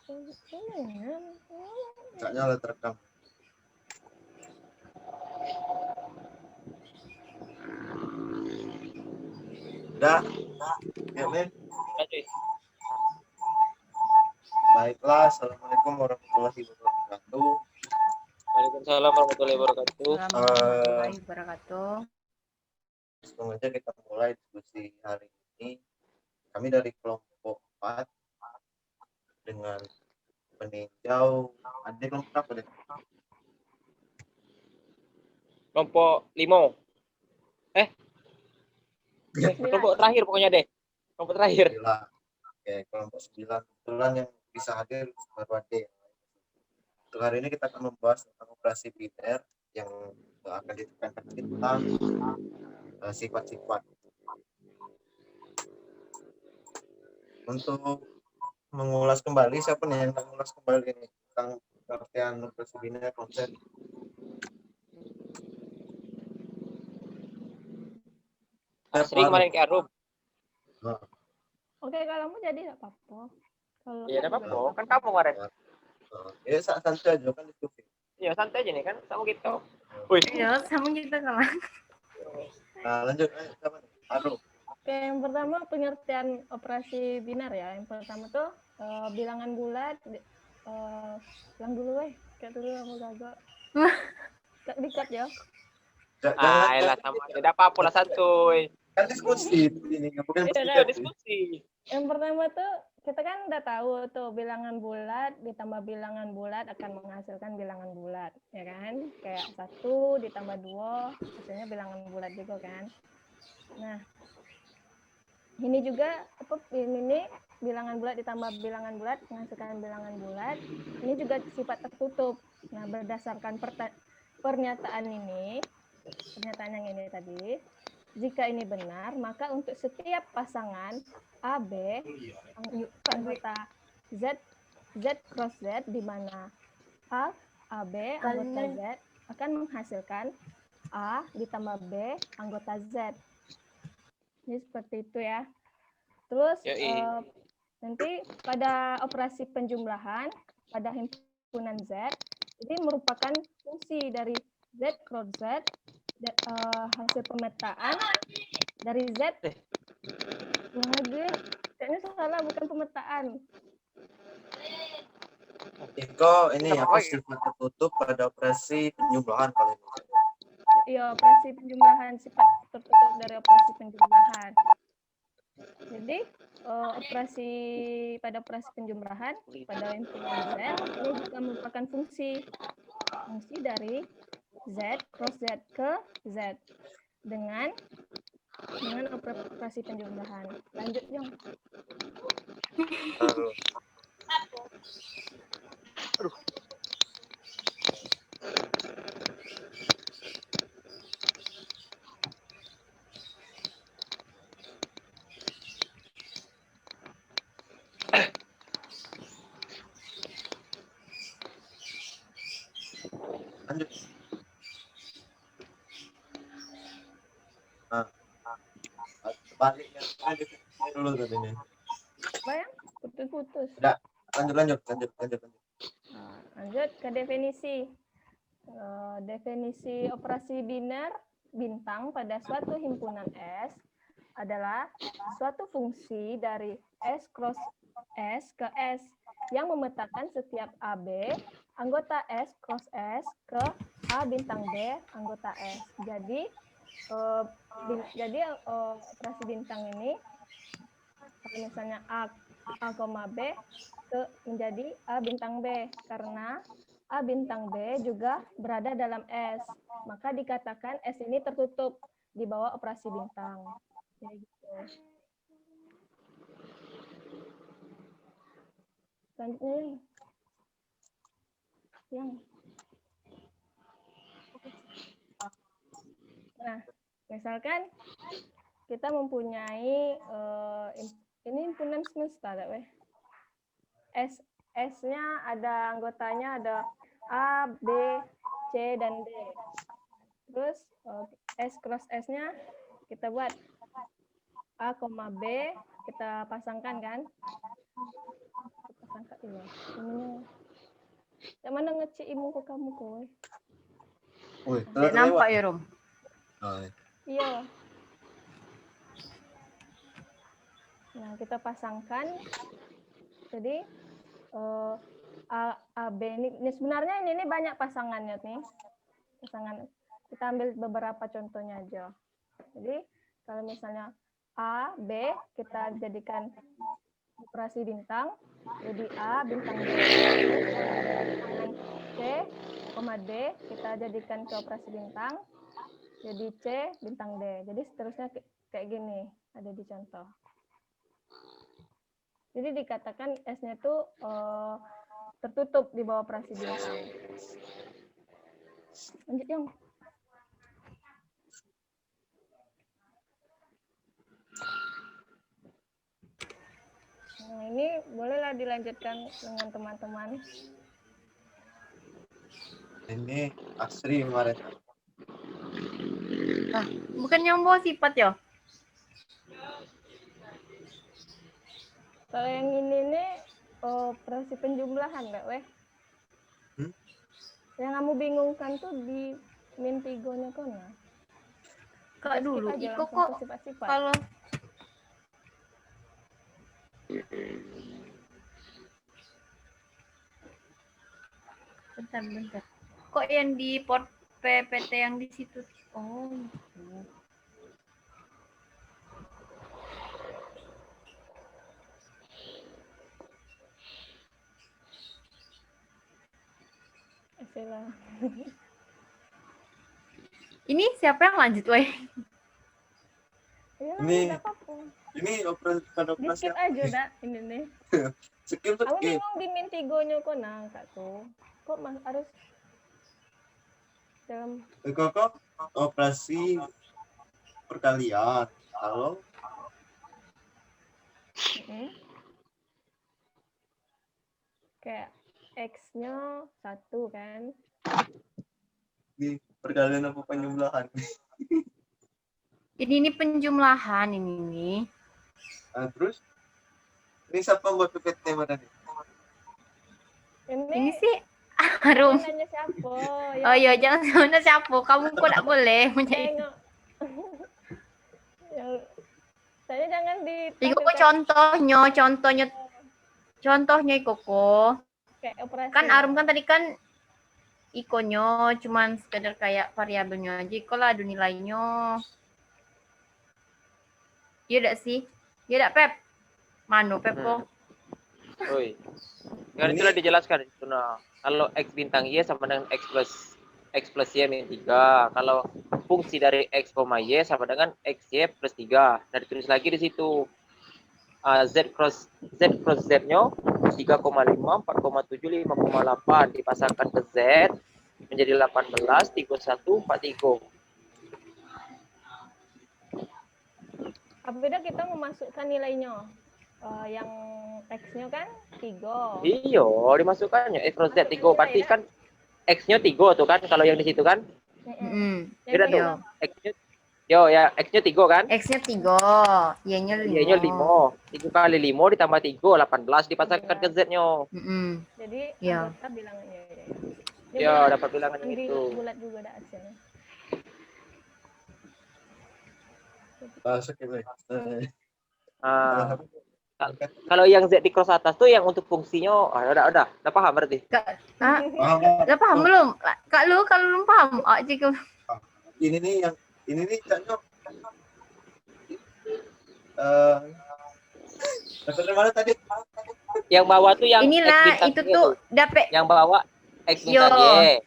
Nggak nyala terekam. Udah, ya nih. Baiklah, assalamualaikum warahmatullahi wabarakatuh. Waalaikumsalam warahmatullahi wabarakatuh. Warahmatullahi wabarakatuh. Langsung aja kita mulai diskusi hari ini. Kami dari kelompok 4 dengan peninjau. Ada kelompok apa deh? Kelompok 5. Kelompok terakhir pokoknya deh. Kelompok terakhir. 9. Oke, kelompok 9 kebetulan yang bisa hadir baru ada. Untuk hari ini kita akan membahas tentang operasi biner yang akan ditekankan tentang sifat-sifat. Untuk mengulas kembali, siapa nih yang mengulas kembali ini tentang pengertian operasi biner konsep? Asri kemarin ke Arum. Nah, Oke, kalau mau jadi nggak apa-apa. Kalau Iya, enggak apa-apa. Kan kamu kemarin. ya santai aja kan diskusi. Iya, santai aja nih kan sama kita. Wih. Iya, sama kita kalah. Nah, lanjut ayo siapa nih? Arum. Oke, yang pertama pengertian operasi binar ya. Yang pertama tuh bilangan bulat. Yang dulu kayak dulu aku gagal. Dikat ya. Elah sama tidak apa-apa lah santuy. Kan diskusi ini bukan Iya, diskusi. Yang pertama tuh kita kan udah tahu tuh bilangan bulat ditambah bilangan bulat akan menghasilkan bilangan bulat, ya kan? Kayak 1 ditambah 2 hasilnya bilangan bulat juga kan. Nah, ini juga ini bilangan bulat ditambah bilangan bulat menghasilkan bilangan bulat. Ini juga sifat tertutup. Nah, berdasarkan pernyataan yang ini tadi, jika ini benar, maka untuk setiap pasangan AB anggota Z cross Z di mana AB anggota Z akan menghasilkan A ditambah B anggota Z. Ini seperti itu ya. Terus nanti pada operasi penjumlahan pada himpunan Z ini merupakan fungsi dari Z cross Z hasil pemetaan dari Z. Kayaknya salah, bukan pemetaan. Iko ini apa sifat tertutup pada operasi penjumlahan paling? Iya, operasi penjumlahan, sifat tertutup dari operasi penjumlahan. Jadi pada operasi penjumlahan pada himpunan Z ini juga merupakan fungsi dari Z cross Z ke Z dengan operasi penjumlahan. Lanjut, Jong. Aduh. Lanjut. Nah, baliknya dulu tadi nih. Bayang, putus-putus. Lanjut. Lanjut ke definisi. Definisi operasi bintang pada suatu himpunan S adalah suatu fungsi dari S cross S ke S yang memetakan setiap AB anggota S cross S ke A bintang B anggota S. Jadi operasi bintang ini kalau misalnya A, B menjadi A bintang B karena A bintang B juga berada dalam S. Maka dikatakan S ini tertutup di bawah operasi bintang. Kayak gitu. Selanjutnya yang nah, misalkan kita mempunyai ini himpunan semesta, S-nya ada anggotanya ada A, B, C, dan D. Terus S cross S-nya kita buat A, B, kita pasangkan kan? Kita pasangkan dulu. Ininya. Yang mana ngeciimu ke kamu kowe? Woi, Tidak nampak ya, Rom. Iya. Nah, kita pasangkan. Jadi A B ini sebenarnya ini banyak pasangannya nih. Pasangan. Kita ambil beberapa contohnya aja. Jadi kalau misalnya A, B kita jadikan operasi bintang, jadi A bintang D. Pasangan C, D kita jadikan ke operasi bintang, jadi C bintang D. Jadi seterusnya kayak gini, ada di contoh. Jadi dikatakan S-nya itu tertutup di bawah operasi bintang. Lanjut, Yong. Nah, ini bolehlah dilanjutkan dengan teman-teman. Ini Asri kemarin. Bukan yang bawa sifat ya? Kalau yang ini nih operasi penjumlahan nggak, weh? Yang kamu bingungkan tuh di min tigonya kona. Kak dulu, Aja Iko langsung kok ke sifat-sifat. kalau bentar. Kok yang di port PPT yang di situ? Oh, gitu. Sila. Ini siapa yang lanjut, weh? Ya, Ini- nggak apa-apa. Ini operasi pada Di operasi. skip aja dah ini nih. Skill tuh Aku skip. bingung di min tigonya kona kak tuh. Kok harus dalam Kok operasi perkalian. Kalau kayak X-nya 1 kan? di perkalian apa penjumlahan. Ini penjumlahan ini nih. Nah, terus ini siapa buat PPT mana nih? Ini sih Arum. Nanya siapa? Oh iya, jangan sebenarnya siapa. Kamu kok tidak boleh punya itu. Tengok. Saya jangan di. Iko kok contohnya Iko kok. Kayak operasi. Kan Arum kan tadi kan ikonnya cuman sekedar kayak variabelnya aja. Iko lah ada nilainya. Iya enggak sih? Iya enggak, Pep? Mano Pep kok? Oi. Kan itu udah dijelaskan itu nah. Kalau X bintang Y sama dengan X plus Y min 3. Kalau fungsi dari X, Y sama dengan XY plus 3. Dan ditulis lagi di situ. Z cross Z-nya 3,5, 4,7, 5,8 dipasangkan ke Z menjadi 18, 31, 43. Apa beda kita memasukkan nilainya? Yang X-nya kan 3. Iya, dimasukkannya X cross Z 3 berarti kan X-nya 3 tuh kan kalau yang di situ kan? Beda tuh. X-nya ya X-nya 3 kan? X-nya 3, Y-nya 5. Y-nya 5. 3 kali 5 ditambah 3, 18 dipasangkan ke Z-nya. Jadi ya. anggota bilangannya Ya, dapat bilangan yang itu. Bulat juga ada hasilnya. Masuk ya, kalau yang Z di cross atas tuh yang untuk fungsinya, udah paham berarti? Udah paham belum? Kak lu kalau belum paham, jika ini nih Caknya dari mana tadi? Yang bawah tuh yang inilah itu tuh dapet yang bawah X bintang Y.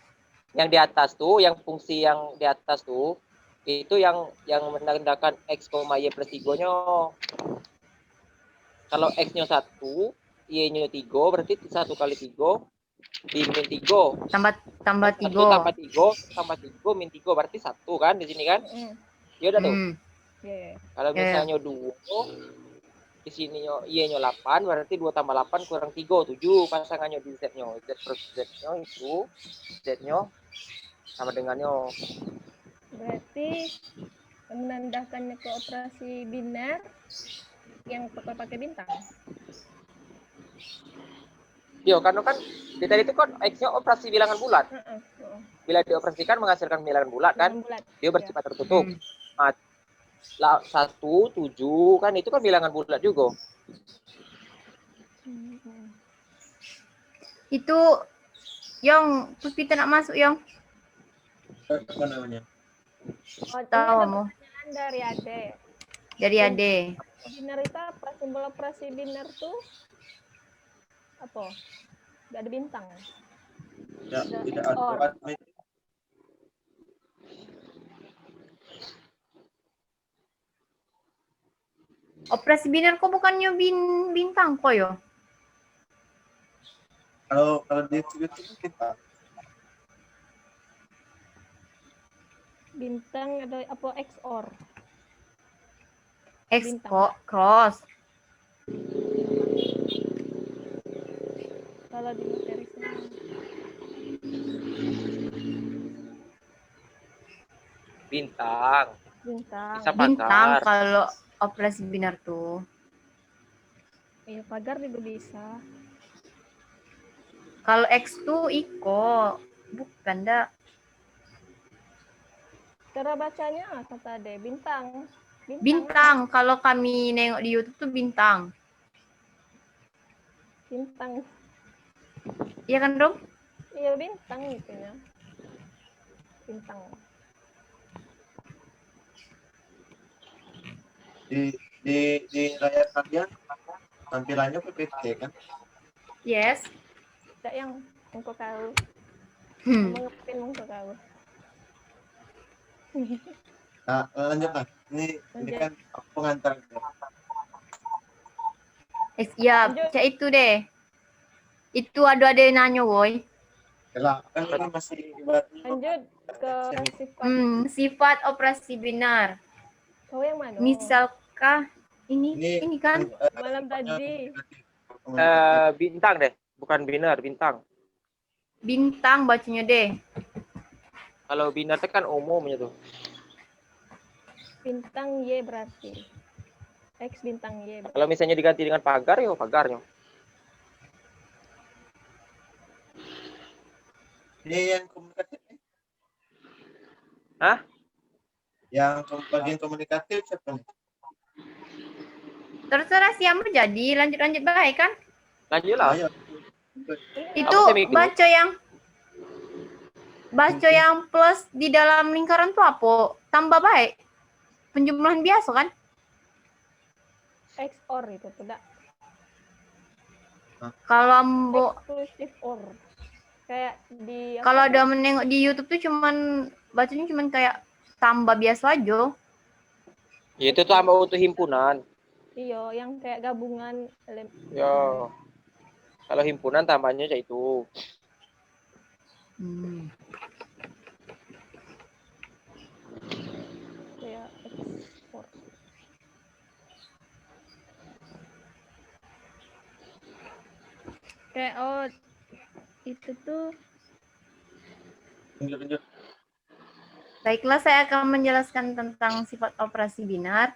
Yang di atas tuh, yang fungsi yang di atas tuh itu yang menandakan X, Y plus 3-nya. Kalau X-nya 1, Y-nya 3, berarti 1 kali 3 di min 3. Tambah 3. Tambah 3 min 3 berarti 1 kan di sini kan? Ya udah tuh. Kalau misalnya 2 di sini Y-nya 8 berarti 2 tambah 8 kurang 3, 7 pasangannya di Z-nya. Z plus Z-nya itu Z-nya sama dengannya. Berarti menandakannya ke operasi biner yang pakai bintang. Yo, karena kan di tadi itu kan X-nya operasi bilangan bulat. Heeh, heeh. Bila dioperasikan menghasilkan bilangan bulat kan, Bilangan bulat. dia bersifat tertutup. Hmm. Nah, 1, 7 kan itu kan bilangan bulat juga. Itu Yong, Puspita nak masuk Yong. Apa namanya? Oh, ini Tahu ada kamu pertanyaan dari Ade. dari Ade. Biner itu apa? Simbol operasi biner tuh apa? Gak ada bintang. Ya, Ada tidak XOR. ada. Operasi biner kok bukannya bintang kok yo? Kalau di YouTube kita Bintang ada apa XOR? X Bintang. kok cross. Kalau di materi saya. Bintang. Bintang. Bisa Bintang pagar. kalau operasi biner tuh. Iya, pagar juga bisa. Kalau X tuh Iko, bukan dah. Cara bacanya kata Ade, bintang. Bintang. Kalau kami nengok di YouTube tuh bintang. Bintang. Iya kan Rom? Iya, bintang gitu ya. Bintang. di layar kalian tampilannya PPT kan? Yes. Tidak yang engkau kau. Hmm. Mengepin engkau kau. Nah, lanjutlah. Ini kan pengantar. Ya, Lanjut. cak itu deh. Itu ada yang nanya woi. Lah, kan ini masih ibaratnya Lanjut ke sifat. Sifat operasi biner. Kau yang mana? Misalkah ini kan Malam tadi. Bintang deh, bukan biner, bintang. bintang bacanya deh. Kalau biner itu kan umumnya tuh. Bintang Y berarti. X bintang Y. Kalau misalnya diganti dengan pagar, ya pagarnya. Ini yang komunikatif. Hah? Yang bagian komunikatif siapa nih? Terserah siapa jadi lanjut baik kan? Lanjutlah. Ayo. Itu baca yang plus di dalam lingkaran tuh apa? Tambah baik. Penjumlahan biasa kan? XOR itu tidak. Kalau ambo Exclusive OR. Kayak di kalau ada menengok di YouTube tuh cuman bacanya cuman kayak tambah biasa aja. Ya, itu tuh tambah untuk himpunan. Iya, yang kayak gabungan Ya. Kalau himpunan tambahnya kayak itu. kayak XOR. Kayak itu tuh Lanjut. Baiklah, saya akan menjelaskan tentang sifat operasi binar.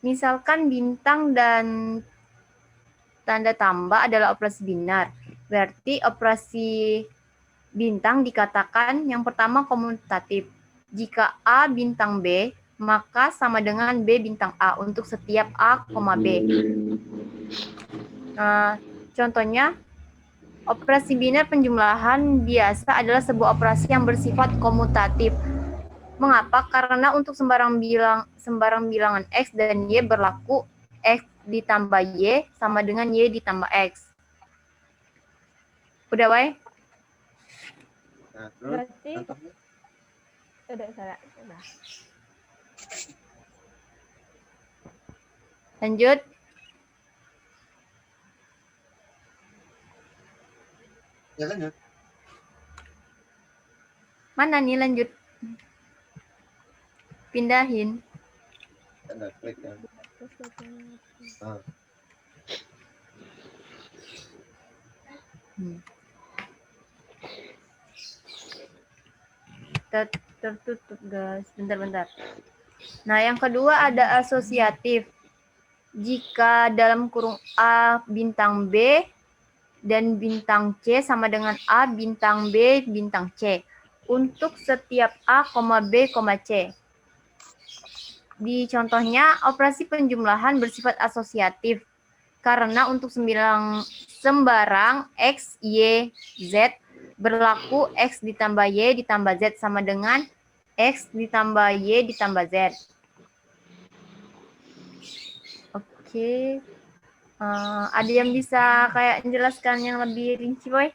Misalkan bintang dan tanda tambah adalah operasi binar. Berarti operasi bintang dikatakan yang pertama komutatif. Jika A bintang B, maka sama dengan B bintang A untuk setiap A, B. Contohnya, operasi binar penjumlahan biasa adalah sebuah operasi yang bersifat komutatif. Mengapa? Karena untuk sembarang bilangan X dan Y berlaku X ditambah Y sama dengan Y ditambah X. Udah, Wai? Nah, berarti udah salah. Udah. Lanjut. Ya lanjut. Mana nih lanjut? Pindahin. Ada klik ya. Tertutup guys, bentar. Nah, yang kedua ada asosiatif. Jika dalam kurung A bintang B dan bintang C sama dengan A bintang B bintang C untuk setiap A, B, C. Di contohnya, operasi penjumlahan bersifat asosiatif karena untuk sembarang X, Y, Z berlaku X ditambah Y ditambah Z sama dengan X ditambah Y ditambah Z. Oke. Ada yang bisa kayak menjelaskan yang lebih rinci, Boy?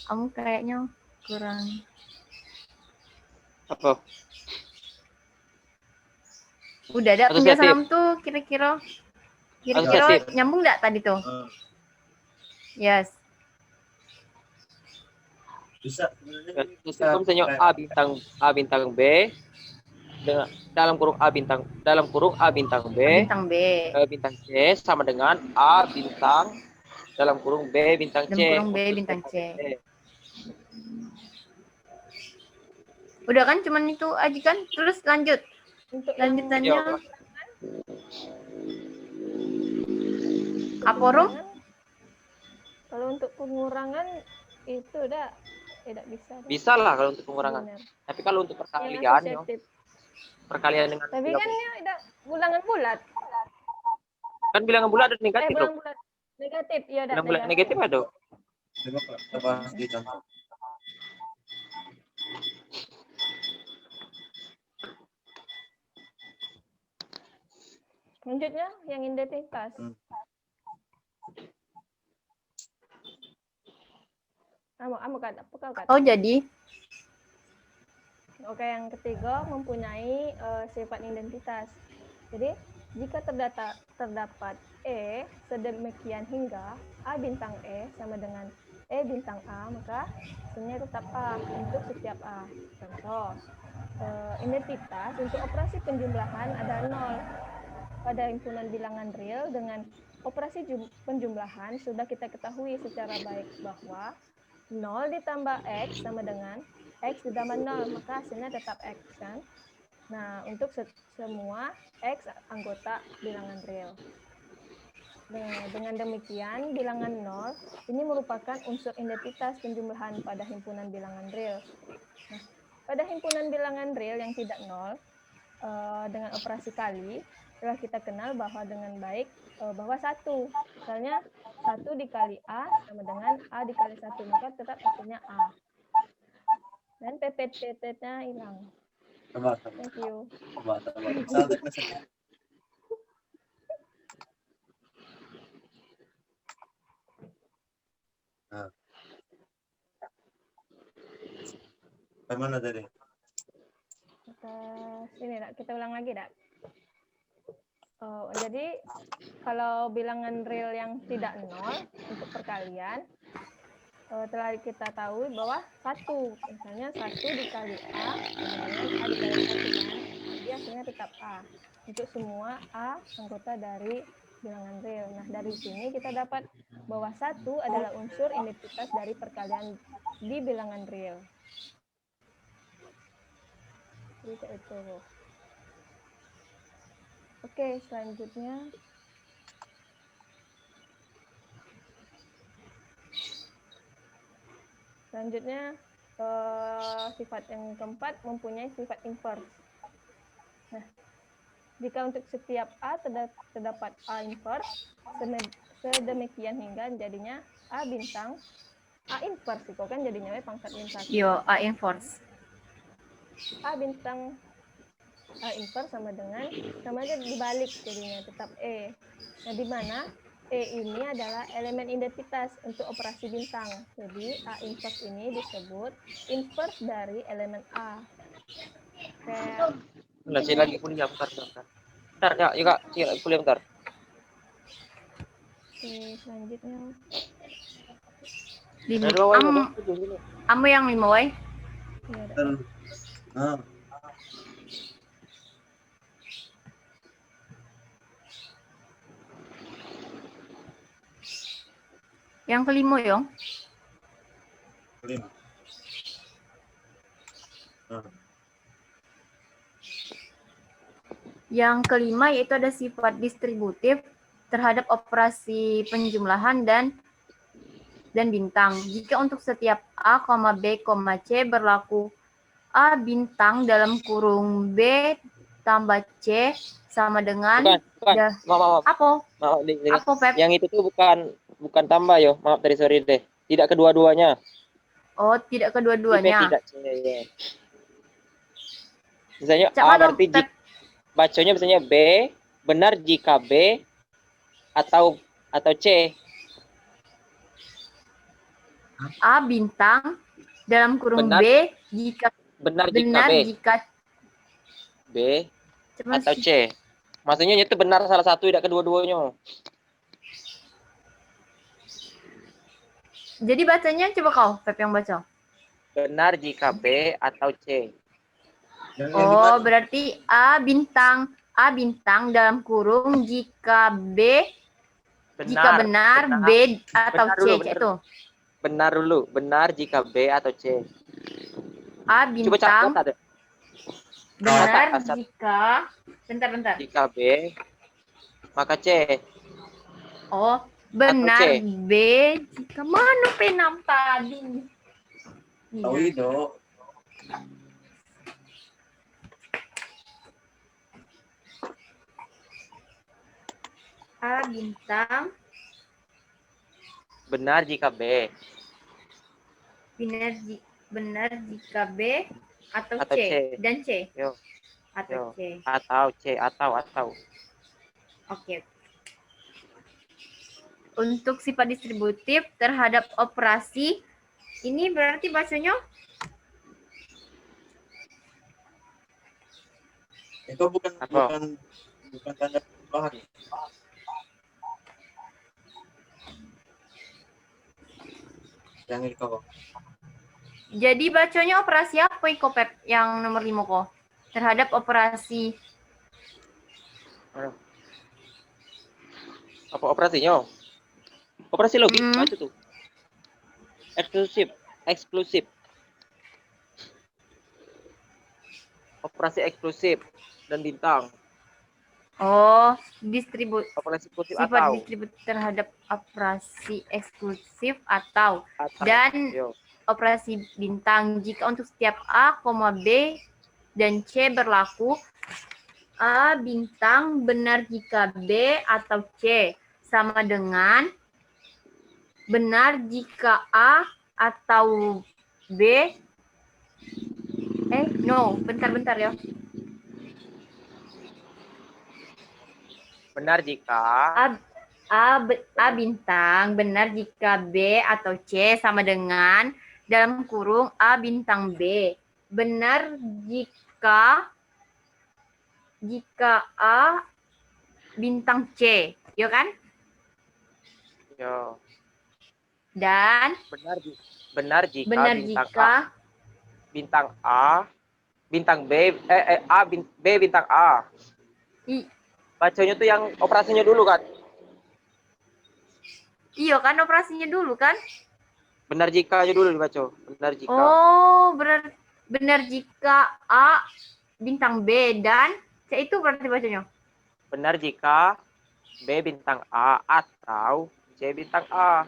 Kamu kayaknya kurang. Apa? Udah ada Asosiatif. penjelasan tuh kira-kira Asosiatif. nyambung nggak tadi tuh? Yes. Bisa. Kalau misalnya A bintang B dengan dalam kurung A bintang B, Bintang B. bintang C sama dengan A bintang dalam kurung B bintang Dalam C. kurung B bintang C. Udah kan cuman itu aja kan? Terus lanjut. Untuk Lanjutannya Yo. Aporum? Kalau untuk pengurangan itu udah tidak bisa. Bisa lah kalau untuk pengurangan. Benar. Tapi kalau untuk Yang perkalian, asosiatif. perkalian dengan Tapi kan ya udah bilangan bulat. kan bilangan bulat ada negatif Bilangan dong. bulat negatif ya udah. Bilangan bulat negatif ada. Coba Kak, kita bahas di contoh. Lanjutnya yang identitas. Kamu kata apa kau kata? Oh, jadi Oke, yang ketiga mempunyai sifat identitas. Jadi, jika terdapat E sedemikian hingga A bintang E sama dengan E bintang A, maka hasilnya tetap A untuk setiap A. Contoh, identitas untuk operasi penjumlahan ada 0 pada himpunan bilangan real dengan operasi penjumlahan sudah kita ketahui secara baik bahwa 0 ditambah X sama dengan X ditambah 0, maka hasilnya tetap X kan. Nah, untuk semua X anggota bilangan real. Dengan demikian, bilangan 0 ini merupakan unsur identitas penjumlahan pada himpunan bilangan real. Nah, pada himpunan bilangan real yang tidak 0, dengan operasi kali, telah kita kenal bahwa dengan baik bahwa 1. Misalnya 1 dikali A sama dengan A dikali 1, maka tetap hasilnya A. Dan PPT-nya hilang. Coba. Thank you. Coba. Santai saja. Nah. Bagaimana tadi? Sini, kita ulang lagi, Dak. Jadi, kalau bilangan real yang tidak 0 untuk perkalian, telah kita tahu bahwa 1. Misalnya 1 dikali A, dengan A dikali 1 kan. Jadi hasilnya tetap A. Untuk semua A anggota dari bilangan real. Nah, dari sini kita dapat bahwa 1 adalah unsur identitas dari perkalian di bilangan real. Jadi itu. Oke, selanjutnya. Sifat yang keempat mempunyai sifat inverse. Nah, jika untuk setiap A terdapat A inverse, sedemikian hingga jadinya A bintang A inverse itu kan jadinya pangkat min 1. Yo, A inverse. A bintang A inverse sama aja dibalik jadinya tetap E. Nah, di mana E ini adalah elemen identitas untuk operasi bintang. Jadi A inverse ini disebut inverse dari elemen A. Kayak Saya lagi kuliah bentar. Bentar ya, Kak. Iya, kuliah bentar. Oke, selanjutnya. 5. Kamu yang 5, Wai? Iya, Nah. Yang kelima, Yong. Kelima. Yang kelima yaitu ada sifat distributif terhadap operasi penjumlahan dan dan bintang. Jika untuk setiap A, B, C berlaku A bintang dalam kurung B tambah C sama dengan Bukan. Maaf. apa? Maaf. Apa, Pep? Yang itu tuh bukan tambah yo. Maaf tadi, sorry deh. Tidak kedua-duanya. Oh, tidak Ini B kedua-duanya. tidak C. Ya. Misalnya Cak A mana, berarti Pep? bacanya misalnya B benar jika B atau C. A bintang dalam kurung Benar B jika benar jika benar B. jika B Cuman atau C. Maksudnya itu benar salah satu, tidak kedua-duanya. jadi bacanya coba kau, Pep yang baca. Benar jika B atau C. Yang Oh, gimana? berarti A bintang dalam kurung jika benar B atau Benar C dulu, itu. benar dulu. Benar jika B atau C. A Coba bintang catat ada. benar Catat. jika bentar. Jika B maka C. Oh, benar C. B jika mana penam tadi? Tahu Iya. itu. A bintang Benar jika B benar jika B atau atau C C. dan C Yo, atau yo. C. Atau C atau. Oke. Untuk sifat distributif terhadap operasi ini berarti bacanya Itu bukan Apa? tanda perubahan. Yang itu kok. jadi bacanya operasi apa iko Pep yang nomor 5 kok? Terhadap operasi Apa operasinya? Operasi logik Hmm. baca tuh. Eksklusif. Operasi eksklusif dan bintang. Oh, Operasi eksklusif sifat atau distributif terhadap operasi eksklusif atau yo. dan operasi bintang jika untuk setiap A, B dan C berlaku A bintang benar jika B atau C sama dengan benar jika A atau B. Bentar ya. Benar jika A bintang benar jika B atau C sama dengan dalam kurung A bintang B. Benar jika A bintang C, ya kan? yo. Dan Benar jika bintang A, bintang B, B bintang A. Bacanya tuh yang operasinya dulu kan? Iya kan operasinya dulu kan? Benar jika aja dulu dibaca. Benar jika. Oh, benar jika A bintang B dan C itu berarti bacanya. Benar jika B bintang A atau C bintang A.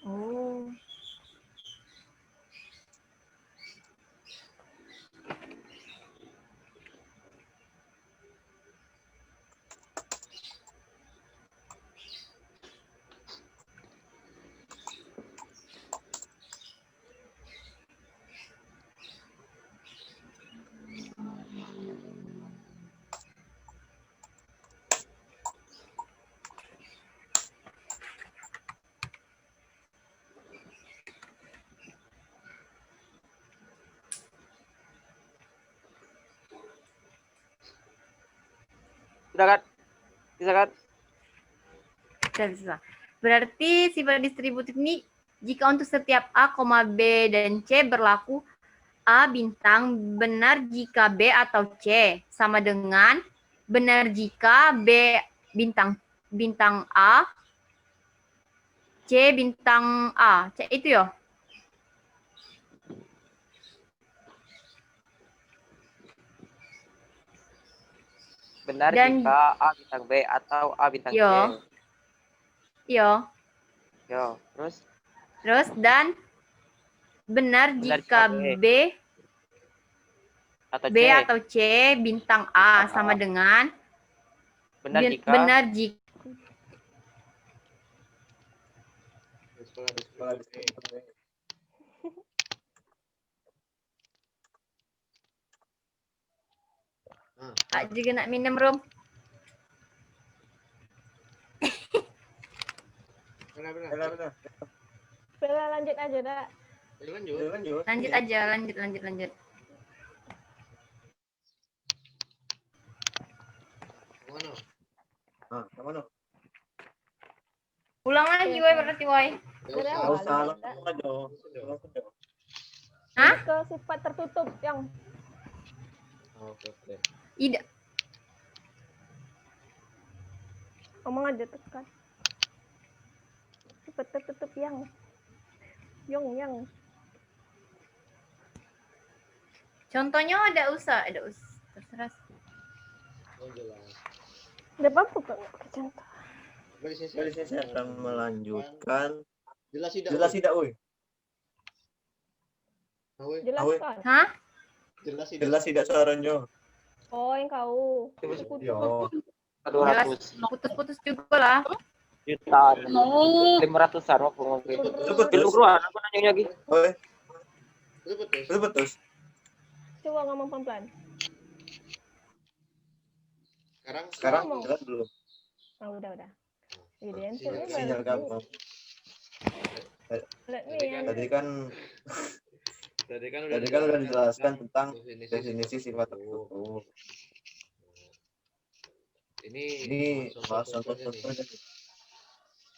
Oh. Bisa kan? Bisa. Berarti sifat distributif ini jika untuk setiap A, B dan C berlaku A bintang benar jika B atau C sama dengan benar jika B bintang A, C bintang A. C itu ya? Benar Dan jika A bintang B atau A bintang C. Yo. Yo, terus Terus dan benar Benar jika jika B atau B C. atau C bintang A Bintang sama A. dengan Benar jika benar jika Sekolah di sekolah. Kak juga nak minum rum. Benar. Bella lanjut aja, Dak. Lanjut. Lanjut aja, lanjut. Kemana? Ulang lagi Oke, woi Kak. berarti woi. Udah Nggak usah balik, langsung Dak. aja. Hah? Ke sifat tertutup yang Oke. Tidak. ngomong aja tekan. Sifat tertutup yang Contohnya ada usah. Terserah. udah apa kok contoh. Dari sini saya akan melanjutkan. Jelas Jelas tidak, woi? Jelaskan. Hah? Jelas tidak suaranya? Oh, yang kau. Yo. 200 Putus-putus juga lah. jutaan 500-an aku ngomong gitu. Belum keluar, aku nanya lagi. Woi. Betul. Coba ngomong pelan-pelan. Sekarang Ngomong. jelas belum? Oh, udah. Gedean Sinyal kamu. Lihat nih yang Tadi kan udah dijelaskan tentang definisi sifat tertutup. Ini bahas contoh-contohnya.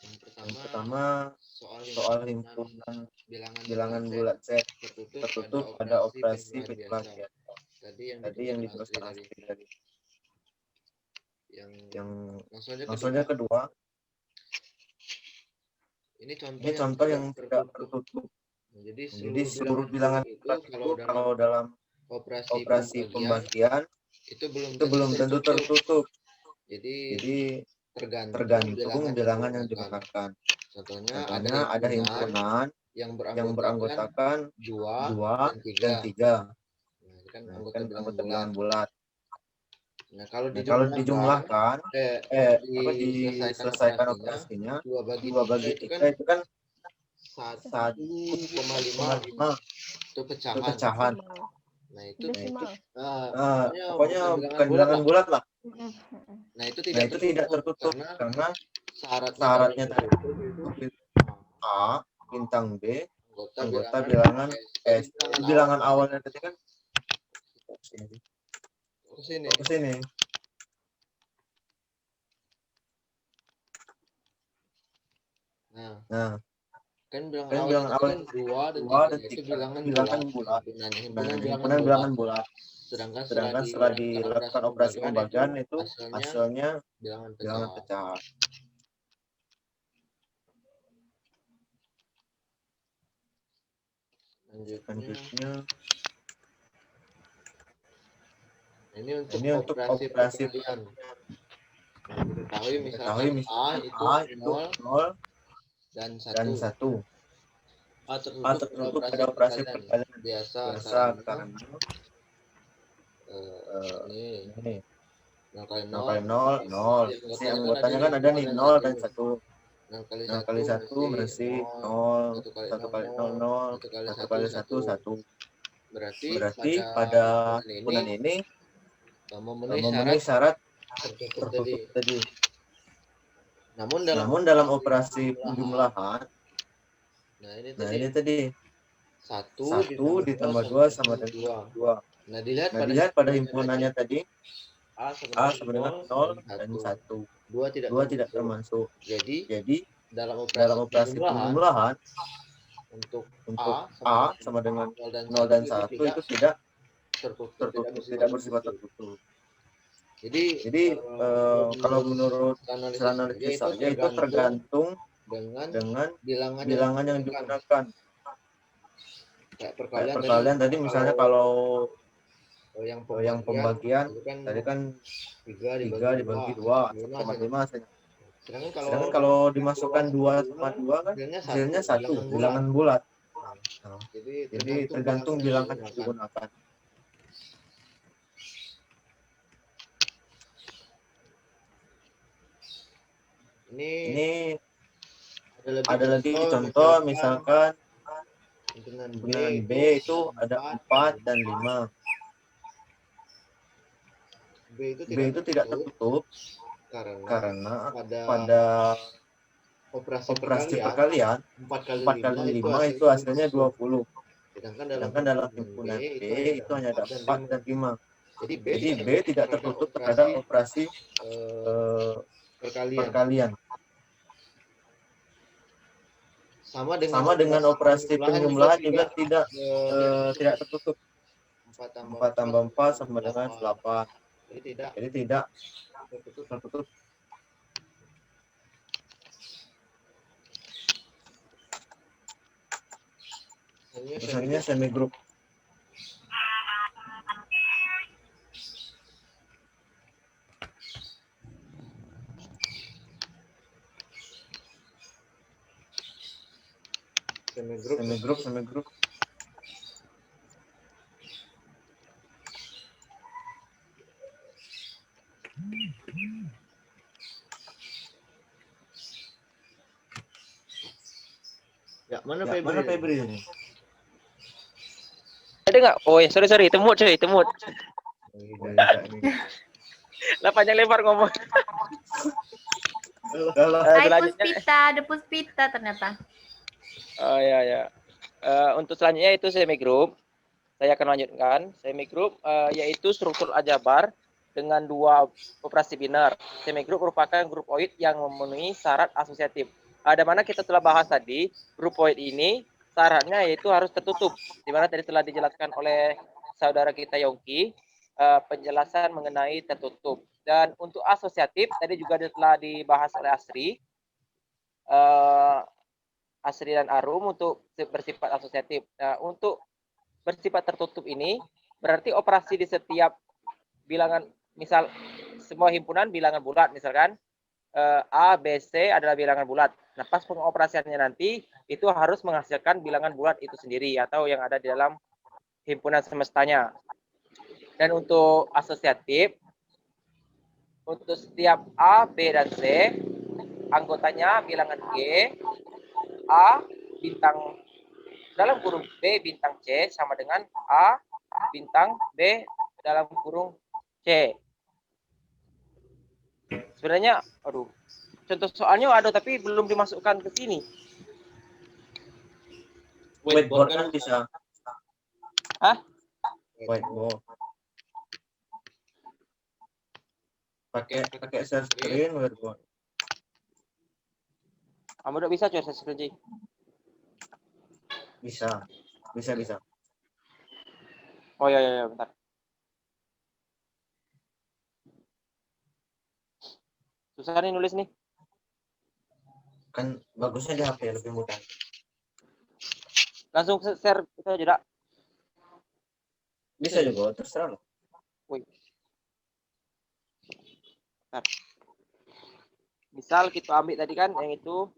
Yang pertama soal himpunan bilangan bulat set tertutup pada operasi pembagian. Tadi yang dijelaskan Astri tadi. Yang maksudnya kedua, ini contoh yang tidak tertutup. Jadi seluruh bilangan bulat itu kalau dalam operasi pembagian itu belum tentu tertutup. Jadi tergantung bilangan yang digunakan. Contohnya ada himpunan yang beranggotakan 2 dan 3. Nah, kan anggota bilangan bulat. Nah, kalau Kalau dijumlahkan, diselesaikan operasinya, 2 bagi 3 itu kan 1,5 itu pecahan. itu pecahan. Nah, itu desimal. Pokoknya bukan bilangan bulat lah. Nah, itu Nah, itu tidak tertutup karena syaratnya tertutup A bintang B anggota bilangan S. Bilangan awalnya tadi kan ke sini. Nah, kan bilangan bilangan awal awal 2 dan 3 itu bilangan bulat. Nah, himpunan bilangan bulat. Sedangkan setelah dilakukan operasi pembagian itu hasilnya bilangan pecahan. Selanjutnya ini untuk operasi pengalian. Nah, kita tahu misalkan A itu 0 dan dan 1. A tertutup pada operasi perkalian biasa karena ini 0 kali 0 kali 0, 0. Si anggotanya kan ada nih 0 dan 1. 0 kali 1 masih 0, 1 kali 0, 0, 1 kali 1, 1. Berarti pada himpunan ini memenuhi syarat tertutup tadi. Namun dalam operasi penjumlahan, nah ini tadi 1 ditambah 2 sama dengan 2. Nah, dilihat pada himpunannya tadi A sama dengan 0 dan 1. 2 tidak termasuk. Jadi dalam operasi penjumlahan untuk A sama dengan 0 dan 1 itu tidak tertutup, tidak bersifat tertutup. Jadi kalau menurut analisis saya itu tergantung dengan bilangan yang digunakan. Kayak perkalian tadi misalnya kalau yang pembagian tadi kan 3 dibagi 2, 1,5 hasilnya. Sedangkan kalau dimasukkan 2 sama 2 kan hasilnya 1, bilangan bulat. Nah, jadi tergantung bilangan yang digunakan. Ini ada lagi contoh, misalkan dengan B itu ada 4 dan 5. B itu tidak tertutup karena pada operasi perkalian 4 kali 5 itu hasilnya 20. Sedangkan dalam himpunan B itu hanya ada 4 dan 5. Jadi B tidak tertutup terhadap operasi perkalian. Sama dengan operasi penjumlahan juga tidak tertutup. 4 tambah 4 sama dengan 8. Jadi tidak tertutup. Misalnya semi group. Semi group. Ya, mana Febri ini? Ada nggak? Oh ya, sorry, temut. Lah panjang lebar ngomong. Ada puspita ternyata. Oh ya. Untuk selanjutnya itu semi group. Saya akan lanjutkan. Semi group yaitu struktur aljabar dengan 2 operasi biner. Semi group merupakan grup oid yang memenuhi syarat asosiatif. Ada mana kita telah bahas tadi, grup oid ini syaratnya yaitu harus tertutup. Di mana tadi telah dijelaskan oleh saudara kita Yongki, penjelasan mengenai tertutup. Dan untuk asosiatif tadi juga telah dibahas oleh Asri dan Arum untuk bersifat asosiatif. Nah, untuk bersifat tertutup ini berarti operasi di setiap bilangan, misal semua himpunan bilangan bulat, misalkan A, B, C adalah bilangan bulat. Nah, pas pengoperasiannya nanti itu harus menghasilkan bilangan bulat itu sendiri atau yang ada di dalam himpunan semestanya. Dan untuk asosiatif, untuk setiap A, B, dan C, anggotanya bilangan G, A bintang dalam kurung B bintang C sama dengan A bintang B dalam kurung C. Sebenarnya, contoh soalnya ada tapi belum dimasukkan ke sini. Whiteboard kan bisa. Hah? Whiteboard. Pakai share screen whiteboard. Kamu udah bisa coba skripsi? Bisa. Oh ya, bentar. Susah nih nulis nih. Kan bagusnya di HP lebih mudah. Langsung share itu aja, Dak. Bisa juga, terserah loh. Wih. Bentar. Misal kita ambil tadi kan yang itu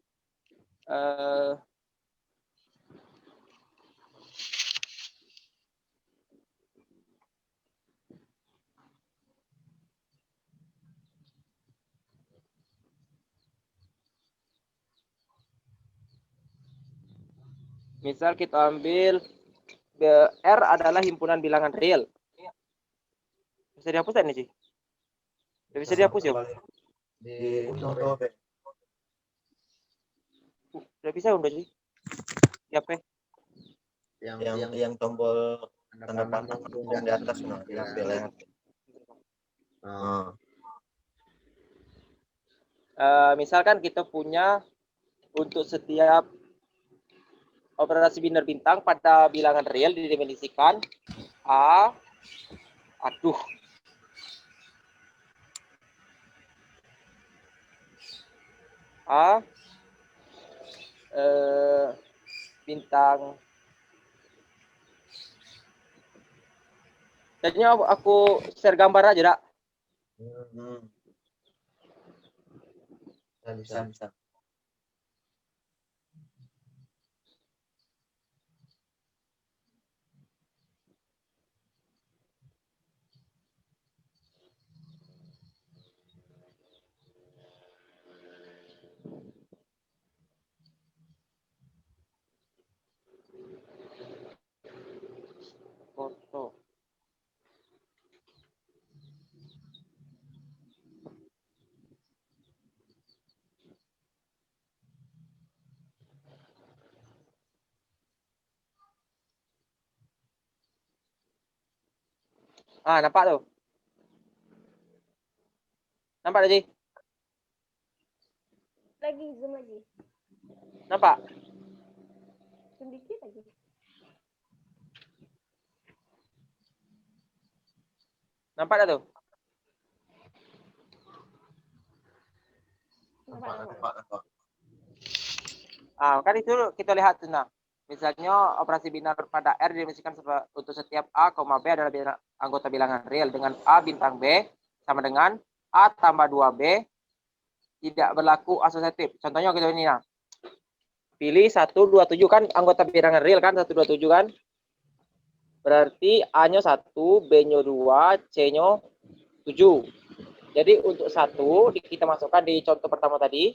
misal kita ambil R adalah himpunan bilangan real. Bisa dihapus kan ini sih? Bisa dihapus ya? Di contoh Udah bisa udah sih. Siapa? Yang tombol tanda panah yang di atas diambil ya. Misalkan kita punya untuk setiap operasi biner bintang pada bilangan real didefinisikan A bintang. Jadinya aku share gambar aja, Dak. Bisa. Foto. Ah, nampak tuh. Nampak tadi? Lagi zoom lagi. Nampak? Zoom dikit lagi. Nampak dah tuh? Nampak. Kan itu kita lihat tuh nah. Misalnya operasi binar pada R didefinisikan untuk setiap A, B adalah anggota bilangan real dengan A bintang B sama dengan A tambah 2B tidak berlaku asosiatif. Contohnya gitu ini nah. Pilih 127 kan anggota bilangan real kan 127 kan? Berarti A-nya 1, B-nya 2, C-nya 7. Jadi untuk 1 kita masukkan di contoh pertama tadi.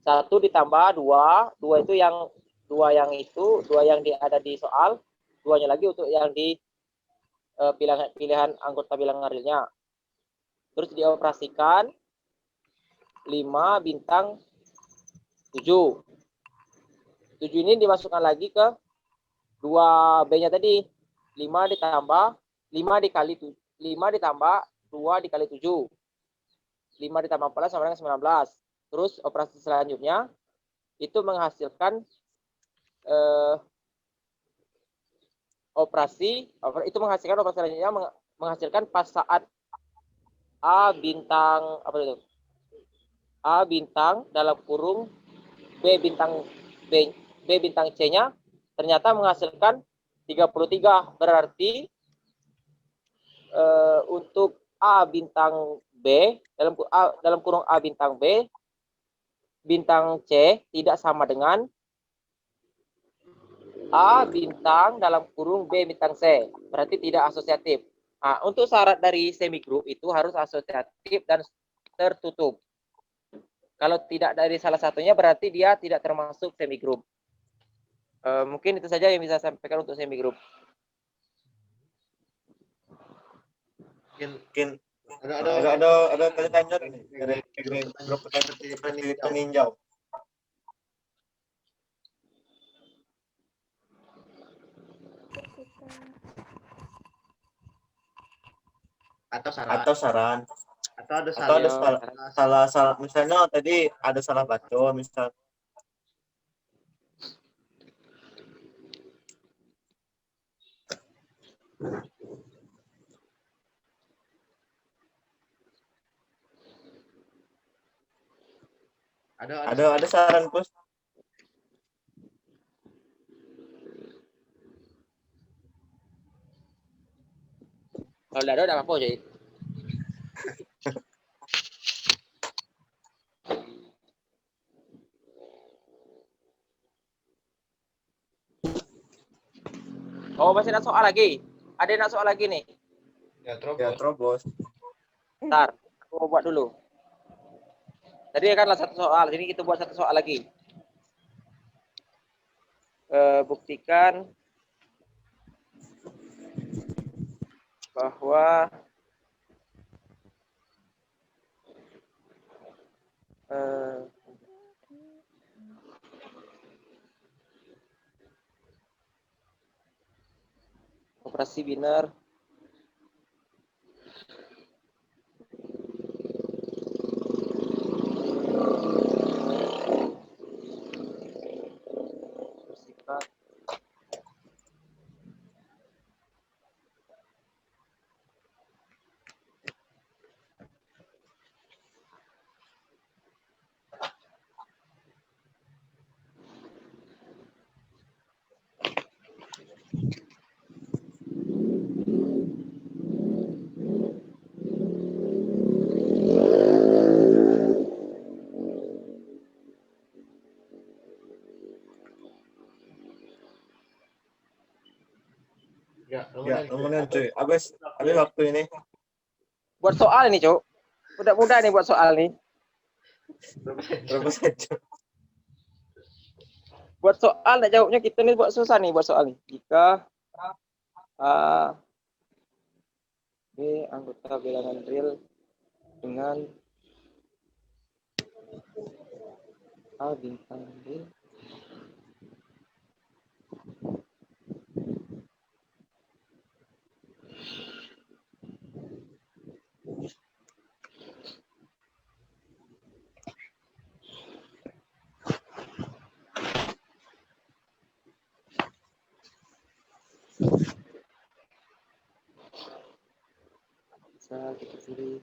1 ditambah 2, 2 itu yang dua yang ada di soal, 2-nya lagi untuk yang di pilihan anggota bilangan realnya. Terus dioperasikan 5 bintang 7. 7 ini dimasukkan lagi ke 2B-nya tadi. 5 ditambah 5 dikali 5 ditambah 2 dikali 7. 5 ditambah 14 sama dengan 19. Terus operasi selanjutnya itu menghasilkan operasi selanjutnya menghasilkan pas saat A bintang apa itu? A bintang dalam kurung B bintang C-nya ternyata menghasilkan 33. Berarti untuk A bintang B dalam kurung A bintang B bintang C tidak sama dengan A bintang dalam kurung B bintang C. Berarti tidak asosiatif. Nah, untuk syarat dari semigroup itu harus asosiatif dan tertutup. Kalau tidak dari salah satunya berarti dia tidak termasuk semigroup. Mungkin itu saja yang bisa saya sampaikan untuk semigroup. Mungkin ada tanya dari grup peninjau. atau Atau saran atau ada atau ada salah misalnya tadi ada salah baca misal ada saran Kus. Kalau tidak ada apa-apa jadi. Oh, masih ada soal lagi. Ada yang nak soal lagi nih. ya Terobos. Bentar, aku mau buat dulu. Tadi kan satu soal, ini kita buat satu soal lagi. Buktikan bahwa operasi binar bersifat Ya, Ya, kemudian cuy. Habis waktu ini. Buat soal nih, Cuk. Mudah-mudah nih buat soal nih. Berapa saja? Buat soal nak jawabnya kita nih buat susah nih buat soal nih. Jika A B anggota bilangan real dengan A bintang B bisa kita pilih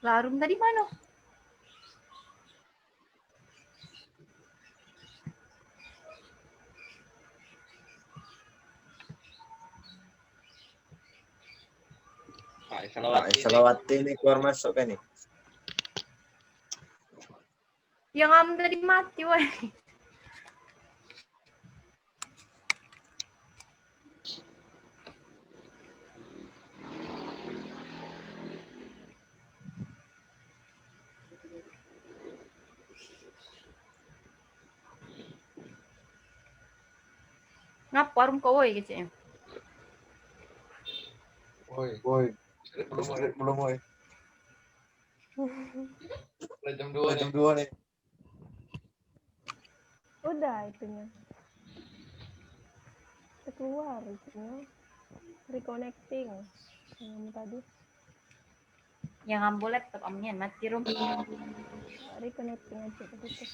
Larum tadi mana? Pak Pak Isalawati ini keluar masuk kan nih? Yang am tadi mati, woi. Ngapa warung kau, woi, kecil? Woi, Belum woi. jam Jam 2 nih. Udah itunya. Keluar itunya. Reconnecting. Yang tadi. Yang ambil laptop amnya mati rum. Reconnecting aja tadi tuh.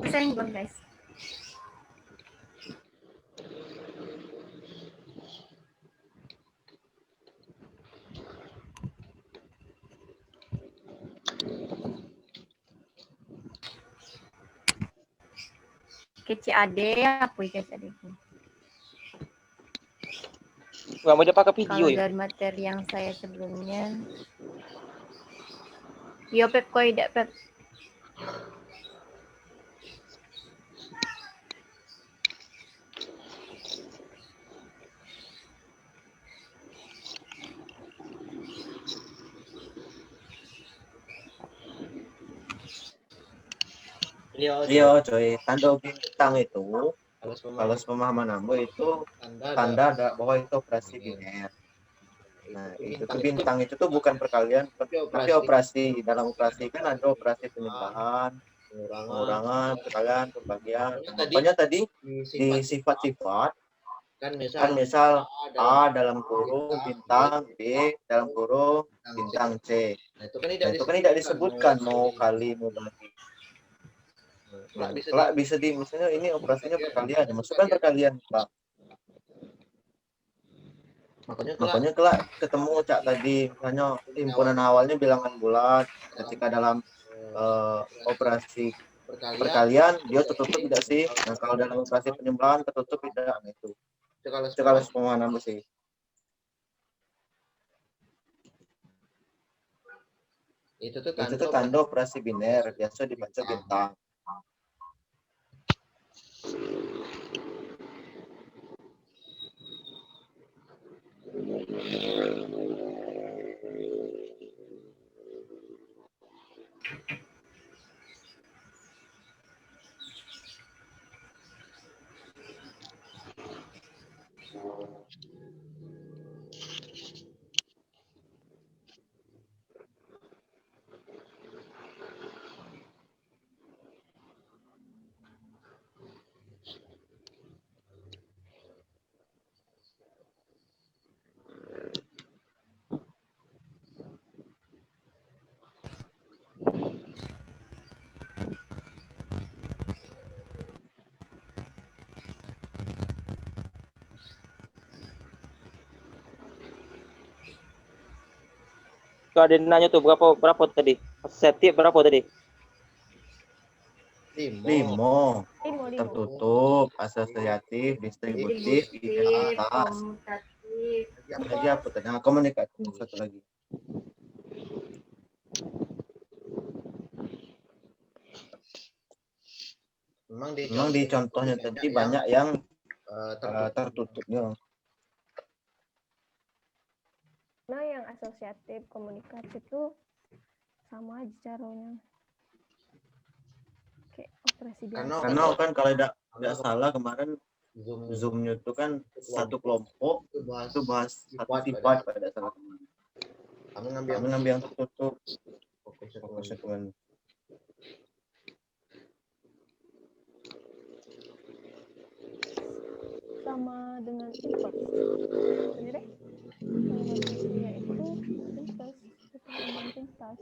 Pesan gue, guys. Kecil ade apa ya kecil ade? nggak mau dia pakai video Kalau ya. dari materi yang saya sebelumnya, yo Pep koi dak Pep. Iya coy, tanda bintang itu kalau Kalau pemahaman Ambo itu Anda tanda ada bahwa itu operasi biner. Nah, itu tuh bintang itu tuh bukan perkalian, tapi operasi. Dalam operasi kan ada operasi penjumlahan, pengurangan, pengurangan, perkalian, pembagian. Makanya Makanya tadi di sifat sifat-sifat kan kan misal A dalam kurung bintang, B dalam kurung bintang C. Nah, Nah, itu kan tidak disebutkan mau kali mau bagi. Nah, kelak bisa di misalnya ini operasinya perkalian, masukkan perkalian, Pak. Makanya kelak ketemu Cak tadi, misalnya himpunan awalnya bilangan bulat, ketika dalam operasi perkalian dia tertutup tidak sih? Nah, kalau dalam operasi penjumlahan tertutup tidak, nah itu. Itu kalau pemahaman sih. itu tuh Itu tuh tanda operasi biner, biasa dibaca bintang. koordinatnya tuh berapa tadi? Asosiatif berapa tadi? 5. Limo. Tertutup, asosiatif, distributif, identitas. komutatif. Lagi apa tadi? Nah, komunikatif satu lagi. Memang di contohnya tadi banyak yang tertutupnya. Nah, yang asosiatif komunikatif itu sama aja caranya. Kayak operasi biasa. Karena kan kalau tidak salah kemarin Zoom-nya itu kan satu kelompok itu bahas satu sifat pada saat kemarin. Kami ngambil yang tertutup. Fokusnya kemana? Sama dengan input. Bener deh? Salah satunya itu pintas. Keterangan pintas.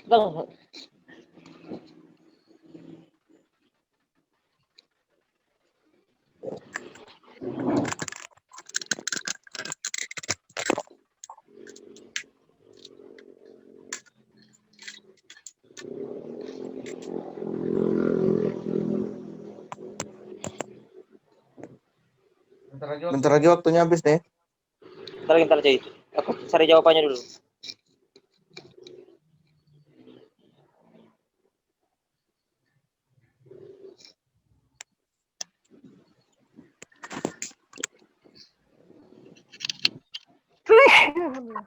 Bang, Bentar lagi waktunya habis deh. bentar cuy. Aku cari jawabannya dulu. Alhamdulillah.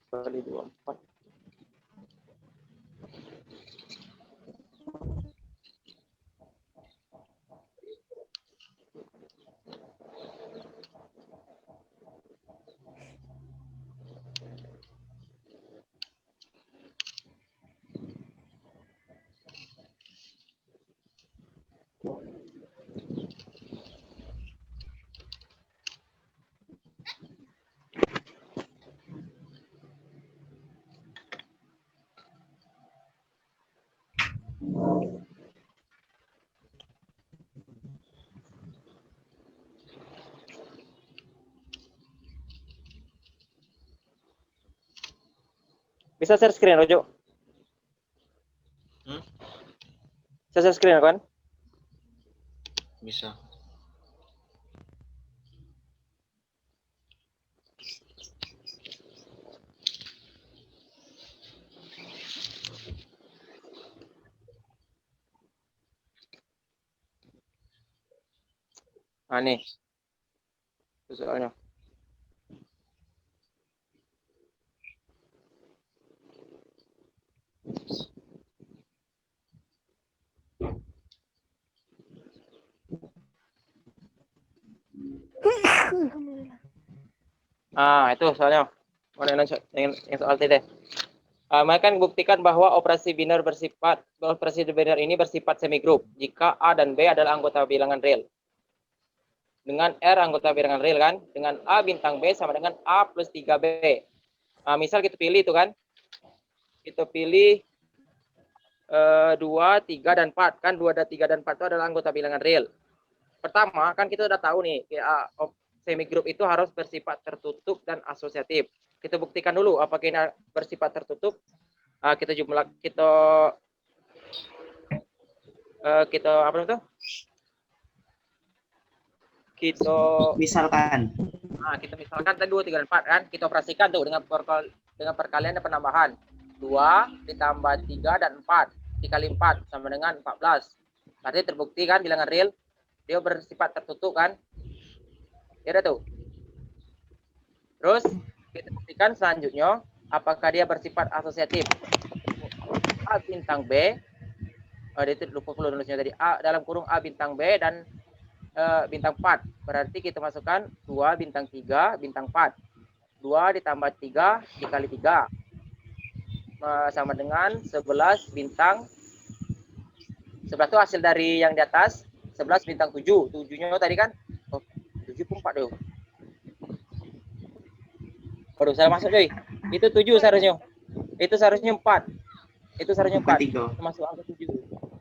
Kali 24. Bisa share screen, Rojo? Bisa share screen kan? Bisa. Nah, nih. Itu soalnya. Alhamdulillah. Itu soalnya. Yang soal tadi. Mereka buktikan bahwa operasi binar ini bersifat semi group jika A dan B adalah anggota bilangan real. Dengan R anggota bilangan real kan, dengan A bintang B sama dengan A plus 3B. Misal kita pilih itu kan, kita pilih 2, 3, dan 4 kan, 2, 3, dan 4 itu adalah anggota bilangan real. Pertama kan kita udah tahu nih, semi group itu harus bersifat tertutup dan asosiatif. Kita buktikan dulu apakah ini bersifat tertutup. Kita kita apa itu? Kita Misalkan. kita misalkan tadi 2, 3, dan 4 kan, kita operasikan tuh dengan perkalian dan penambahan. 2 ditambah 3 dan 4 dikali 4 sama dengan 14. Berarti terbukti kan bilangan real dia bersifat tertutup kan? Ya udah tuh. Terus kita buktikan selanjutnya apakah dia bersifat asosiatif. A bintang B, itu lupa perlu nulisnya tadi. A dalam kurung A bintang B dan bintang 4. Berarti kita masukkan 2 bintang 3 bintang 4. 2 ditambah 3 dikali 3 sama dengan 11 bintang 11 itu hasil dari yang di atas. 11 bintang 7. 7-nya tadi kan 7 pun 4 tuh. Waduh, saya masuk cuy. Itu 7 seharusnya. Itu seharusnya 4. Itu seharusnya 4. Masuk angka 7.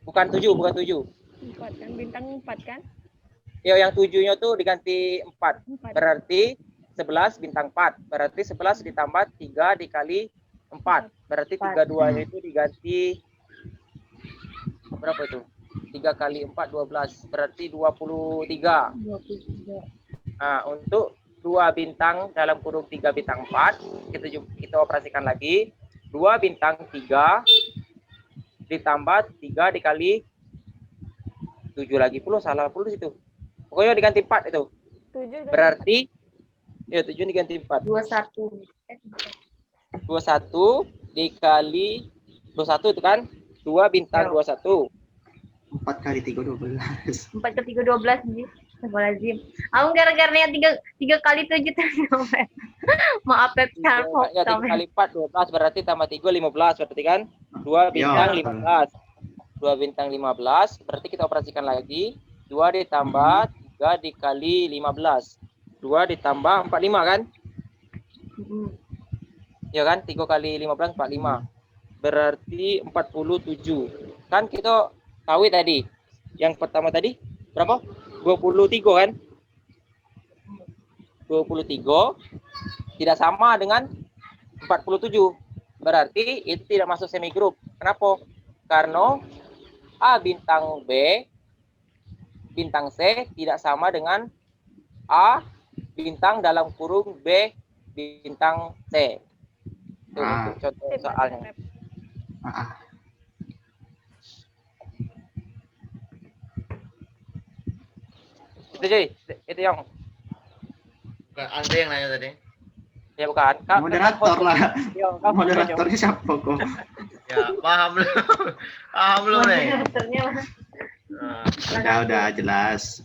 Bukan 7, bukan 7. 4 kan, bintang 4 kan? Ya, yang 7-nya tuh diganti 4. 4. Berarti 11 bintang 4. Berarti 11 ditambah 3 dikali 4. Berarti 32-nya itu diganti berapa itu? 3 kali 4 12. Berarti 23. 23. Nah, untuk 2 bintang dalam kurung 3 bintang 4 kita operasikan lagi. 2 bintang 3 ditambah 3 dikali 7 lagi puluh, salah puluh situ. Pokoknya diganti 4 itu. 7 Berarti ya 7 diganti 4. 21. 21 dikali 21 itu kan 2 bintang 21. 4 kali 3 12. 4 ke 3 12 sih. Astagfirullahaladzim. Aku gara-garanya 3 kali 7 terus. Maaf Pep Charles. Ya 3 kali 4 12 berarti tambah 3 15 berarti kan 2 bintang 15. 2 bintang 15 berarti kita operasikan lagi 2 ditambah 3 dikali 15. 2 ditambah 45 kan? Ya kan? 3 kali 15 45. Berarti 47. Kan kita tahu tadi. Yang pertama tadi berapa? 23 kan? 23 tidak sama dengan 47. Berarti itu tidak masuk semi group. Kenapa? Karena A bintang B bintang C tidak sama dengan A bintang dalam kurung B bintang C. Itu untuk contoh soalnya. Itu jadi, itu yang Anda yang nanya tadi. ya bukan. Moderator lah. Ya, Moderatornya siapa kok? Ya, paham belum? Paham belum nih? Udah jelas.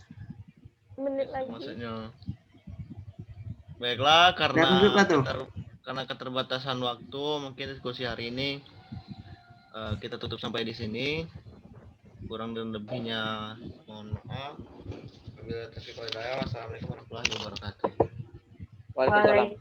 menit lagi. Maksudnya. Baiklah, karena keterbatasan waktu, mungkin diskusi hari ini kita tutup sampai di sini. Kurang dan lebihnya mohon maaf. Wassalamualaikum warahmatullahi wabarakatuh. Waalaikumsalam.